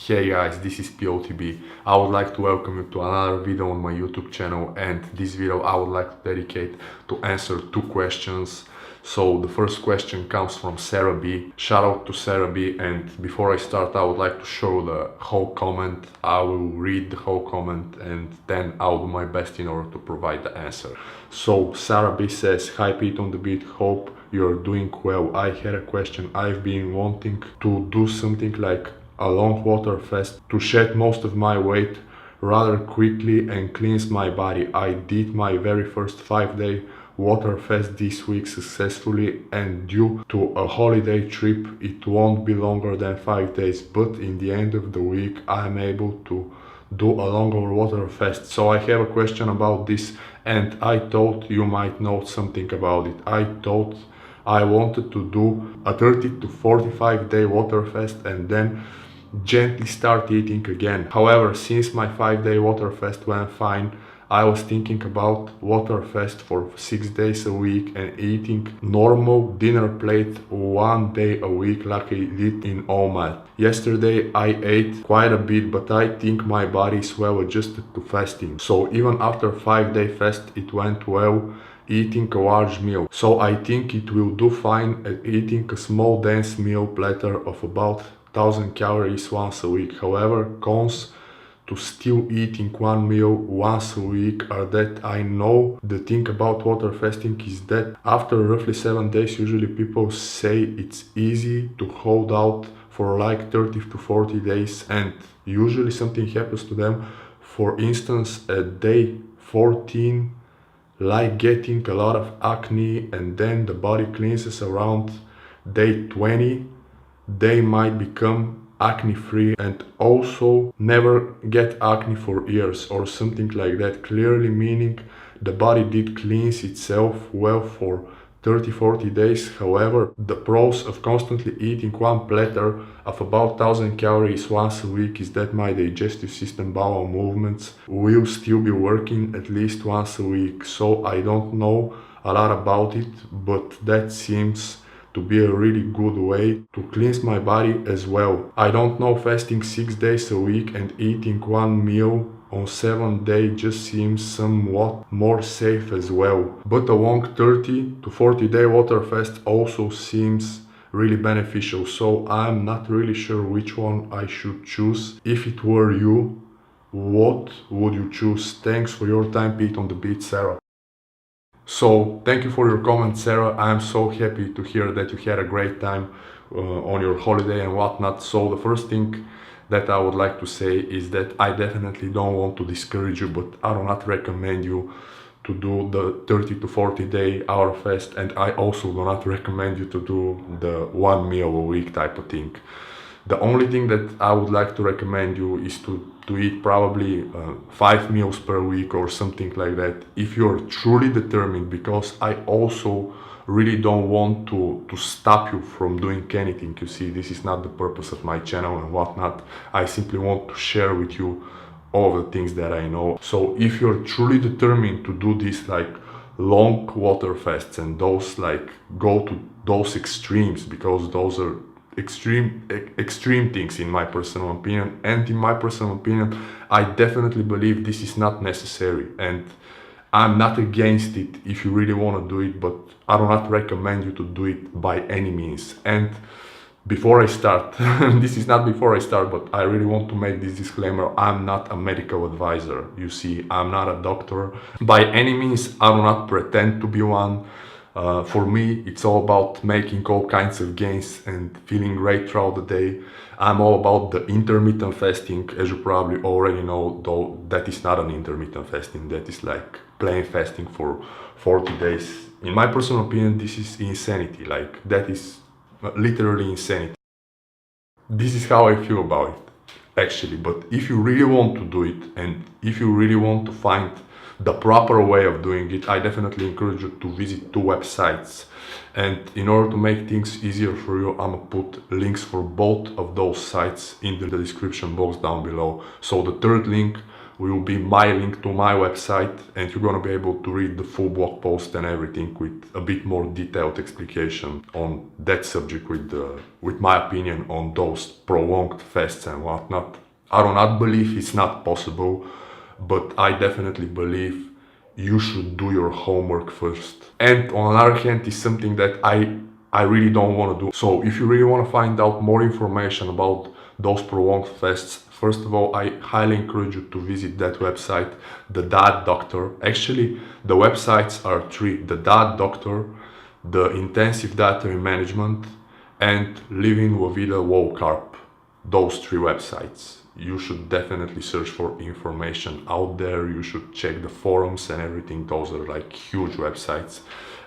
Hey guys, this is POTB. I would like to welcome you to another video on my YouTube channel, and this video I would like to dedicate to answer two questions. So the first question comes from Sarah B. Shout out to Sarah B, and before I start I would like to show the whole comment. I will read the whole comment and then I'll do my best in order to provide the answer. So Sarah B says, "Hi Pete on the beat, hope you're doing well. I had a question. I've been wanting to do something like a long water fast to shed most of my weight rather quickly and cleanse my body. I did my very first 5-day water fast this week successfully, and due to a holiday trip it won't be longer than 5 days, but in the end of the week I'm able to do a longer water fast. So I have a question about this and I thought you might know something about it. I thought I wanted to do a 30 to 45 day water fast and then gently start eating again. However, since my 5-day water fast went fine, I was thinking about water fast for 6 days a week and eating normal dinner plate 1 day a week like I did in Omad. Yesterday I ate quite a bit, but I think my body is well adjusted to fasting. So even after 5-day fast it went well eating a large meal. So I think it will do fine at eating a small dense meal platter of about 1000 calories once a week. However, cons to still eating one meal once a week are that I know the thing about water fasting is that after roughly 7 days, usually people say it's easy to hold out for like 30 to 40 days and usually something happens to them. For instance, at day 14, like getting a lot of acne, and then the body cleanses around day 20. They might become acne free and also never get acne for years or something like that, clearly meaning the body did cleanse itself well for 30-40 days. However, the pros of constantly eating one platter of about 1000 calories once a week is that my digestive system bowel movements will still be working at least once a week. So I don't know a lot about it, but that seems to be a really good way to cleanse my body as well. I don't know, fasting 6 days a week and eating one meal on 7 days just seems somewhat more safe as well. But a long 30 to 40 day water fast also seems really beneficial, so I'm not really sure which one I should choose. If it were you, what would you choose? Thanks for your time, Pete on the beat, Sarah. So thank you for your comment, Sarah. I'm so happy to hear that you had a great time on your holiday and whatnot. So the first thing that I would like to say is that I definitely don't want to discourage you, but I do not recommend you to do the 30 to 40 day hour fast, and I also do not recommend you to do the one meal a week type of thing. The only thing that I would like to recommend you is to eat probably 5 meals per week or something like that if you're truly determined, because I also really don't want to stop you from doing anything. You see, this is not the purpose of my channel and whatnot. I simply want to share with you all the things that I know. So if you're truly determined to do this like long water fasts and those like go to those extremes, because those are extreme things in my personal opinion, and in my personal opinion I definitely believe this is not necessary, and I'm not against it if you really want to do it, but I do not recommend you to do it by any means. And before I start, this is not before I start, but I really want to make this disclaimer: I'm not a medical advisor. You see, I'm not a doctor by any means. I do not pretend to be one. For me, it's all about making all kinds of gains and feeling great throughout the day. I'm all about the intermittent fasting, as you probably already know, though that is not an intermittent fasting. That is like plain fasting for 40 days. In my personal opinion, this is insanity. Like, that is literally insanity. This is how I feel about it, actually. But if you really want to do it, and if you really want to find the proper way of doing it, I definitely encourage you to visit 2 websites. And in order to make things easier for you, I'm gonna put links for both of those sites in the description box down below. So the third link will be my link to my website, and you're gonna be able to read the full blog post and everything with a bit more detailed explication on that subject with my opinion on those prolonged fasts and whatnot. I do not believe it's not possible, but I definitely believe you should do your homework first. And on the other hand, it's something that I really don't want to do. So if you really want to find out more information about those prolonged fasts, first of all, I highly encourage you to visit that website, The Diet Doctor. Actually, the websites are three: The Diet Doctor, The Intensive Dietary Management, and Living La Vida Low Carb. Those three websites. You should definitely search for information out there. You should check the forums and everything. Those are like huge websites,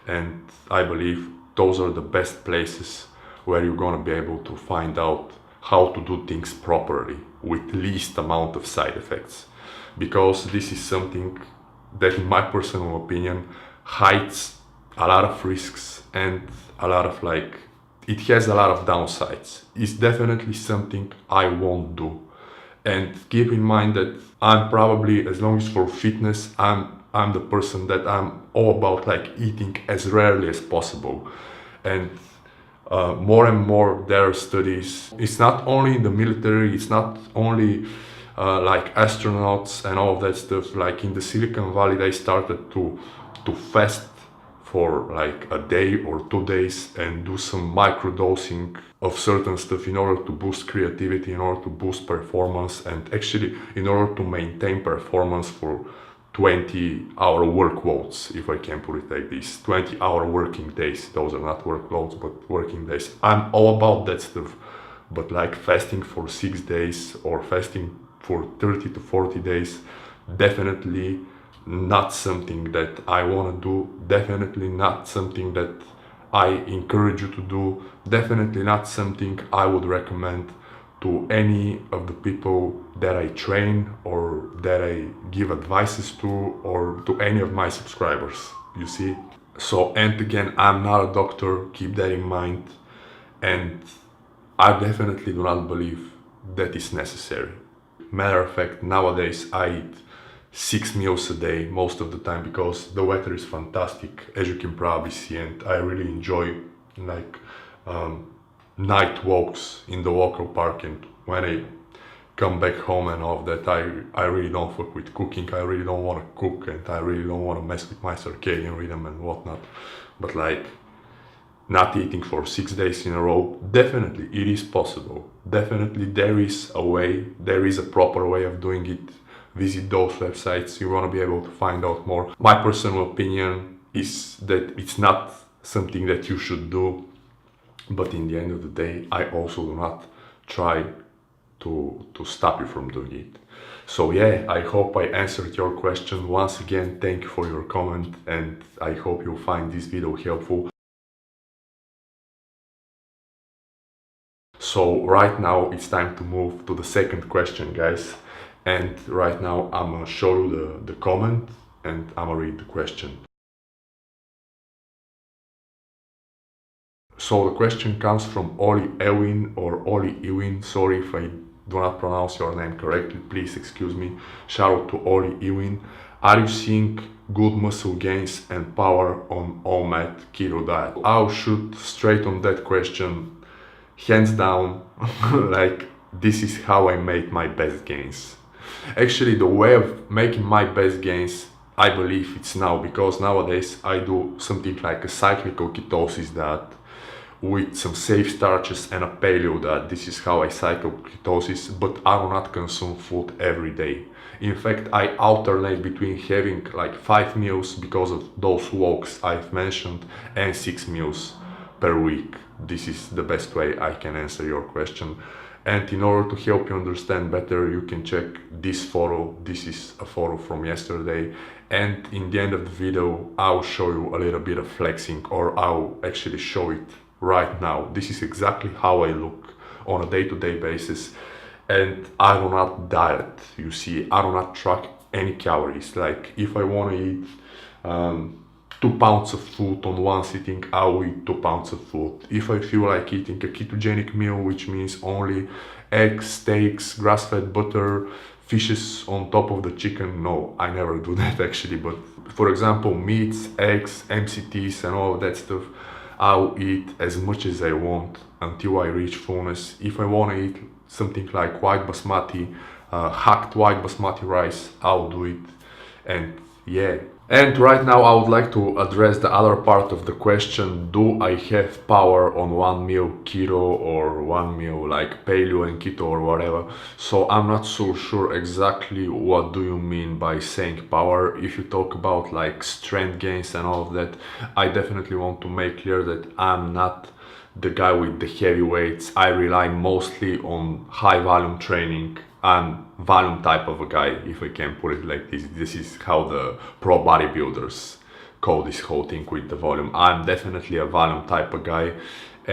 and I believe those are the best places where you're gonna be able to find out how to do things properly with least amount of side effects, because this is something that, in my personal opinion, hides a lot of risks and a lot of it has a lot of downsides. It's definitely something I won't do. And keep in mind that I'm probably, as long as for fitness, I'm the person that I'm all about eating as rarely as possible. And more and more there are studies. It's not only in the military, it's not only astronauts and all of that stuff. Like in the Silicon Valley, they started to fast for a day or 2 days and do some microdosing of certain stuff in order to boost creativity, in order to boost performance, and actually in order to maintain performance for 20-hour workloads, if I can put it like this. 20-hour working days. Those are not workloads, but working days. I'm all about that stuff. But fasting for 6 days or fasting for 30 to 40 days, definitely not something that I want to do. Definitely not something that I encourage you to do. Definitely not something I would recommend to any of the people that I train or that I give advices to, or to any of my subscribers, you see. So, and again, I'm not a doctor, keep that in mind, and I definitely do not believe that is necessary. Matter of fact, nowadays I eat 6 meals a day most of the time, because the weather is fantastic, as you can probably see, and I really enjoy night walks in the local park. And when I come back home and all of that, I really don't fuck with cooking. I really don't want to cook, and I really don't want to mess with my circadian rhythm and whatnot. But not eating for 6 days in a row, definitely it is possible. Definitely there is a way, there is a proper way of doing it. Visit those websites, you want to be able to find out more. My personal opinion is that it's not something that you should do, but in the end of the day, I also do not try to stop you from doing it. So yeah, I hope I answered your question. Once again, thank you for your comment, and I hope you'll find this video helpful. So right now it's time to move to the second question, guys. And right now I'm gonna show you the comment, and I'm gonna read the question. So the question comes from Oli Ewin, or Oli Ewin. Sorry if I do not pronounce your name correctly, please excuse me. Shout out to Oli Ewin. Are you seeing good muscle gains and power on Omad Keto diet? I'll shoot straight on that question. Hands down, this is how I make my best gains. Actually, the way of making my best gains, I believe it's now, because nowadays I do something like a cyclical ketosis diet with some safe starches and a paleo diet. This is how I cycle ketosis, but I do not consume food every day. In fact, I alternate between having 5 meals, because of those walks I've mentioned, and 6 meals per week. This is the best way I can answer your question. And in order to help you understand better, you can check this photo. This is a photo from yesterday. And in the end of the video, I'll show you a little bit of flexing, or I'll actually show it right now. This is exactly how I look on a day-to-day basis. And I do not diet, you see. I do not track any calories. If I want to eat 2 pounds of food on one sitting, I'll eat 2 pounds of food. If I feel like eating a ketogenic meal, which means only eggs, steaks, grass-fed butter, fishes on top of the chicken. No, I never do that actually. But for example, meats, eggs, MCTs and all of that stuff, I'll eat as much as I want until I reach fullness. If I want to eat something like white basmati, hacked white basmati rice, I'll do it. And yeah. And right now I would like to address the other part of the question: do I have power on one meal keto or one meal like paleo and keto or whatever? So I'm not so sure exactly what do you mean by saying power. If you talk about like strength gains and all of that, I definitely want to make clear that I'm not the guy with the heavy weights. I rely mostly on high volume training. I'm volume type of a guy, if I can put it like this. This is how the pro bodybuilders call this whole thing with the volume. I'm definitely a volume type of guy,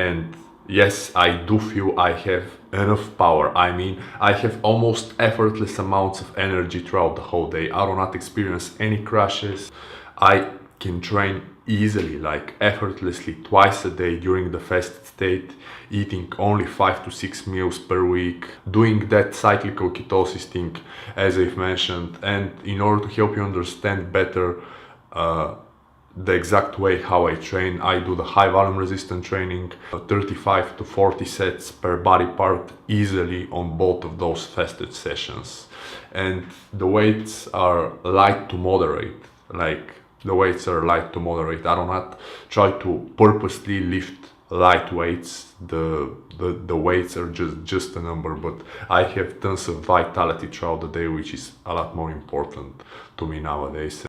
and yes, I do feel I have enough power. I mean, I have almost effortless amounts of energy throughout the whole day. I do not experience any crashes. I can train easily, like effortlessly, twice a day during the fasted state, eating only 5 to 6 meals per week, doing that cyclical ketosis thing as I've mentioned. And in order to help you understand better the exact way how I train, I do the high volume resistant training, 35 to 40 sets per body part easily on both of those fasted sessions. And the weights are light to moderate, like the weights are light to moderate. I do not try to purposely lift light weights. The weights are just a number, but I have tons of vitality throughout the day, which is a lot more important to me nowadays.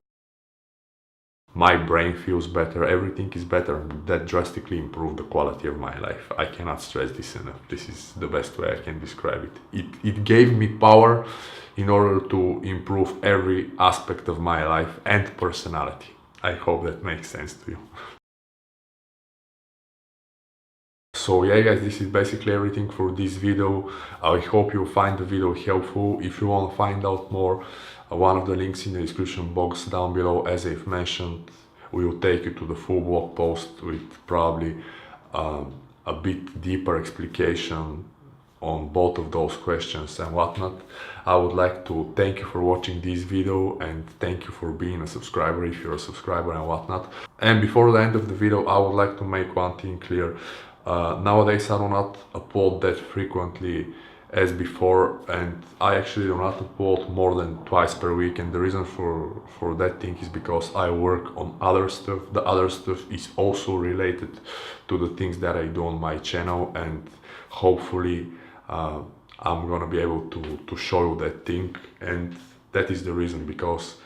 My brain feels better, everything is better. That drastically improved the quality of my life. I cannot stress this enough. This is the best way I can describe it. It gave me power in order to improve every aspect of my life and personality. I hope that makes sense to you. So yeah guys, this is basically everything for this video. I hope you find the video helpful. If you want to find out more, one of the links in the description box down below, as I've mentioned, will take you to the full blog post with probably a bit deeper explication on both of those questions and whatnot. I would like to thank you for watching this video and thank you for being a subscriber if you're a subscriber and whatnot. And before the end of the video, I would like to make one thing clear. Nowadays I do not upload that frequently as before, and I actually do not upload more than twice per week, and the reason for that thing is because I work on other stuff. The other stuff is also related to the things that I do on my channel, and hopefully I'm gonna be able to show you that thing. And that is the reason, because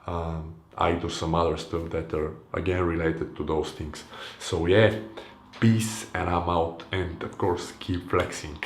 I do some other stuff that are again related to those things. So yeah, peace, and I'm out, and of course keep flexing.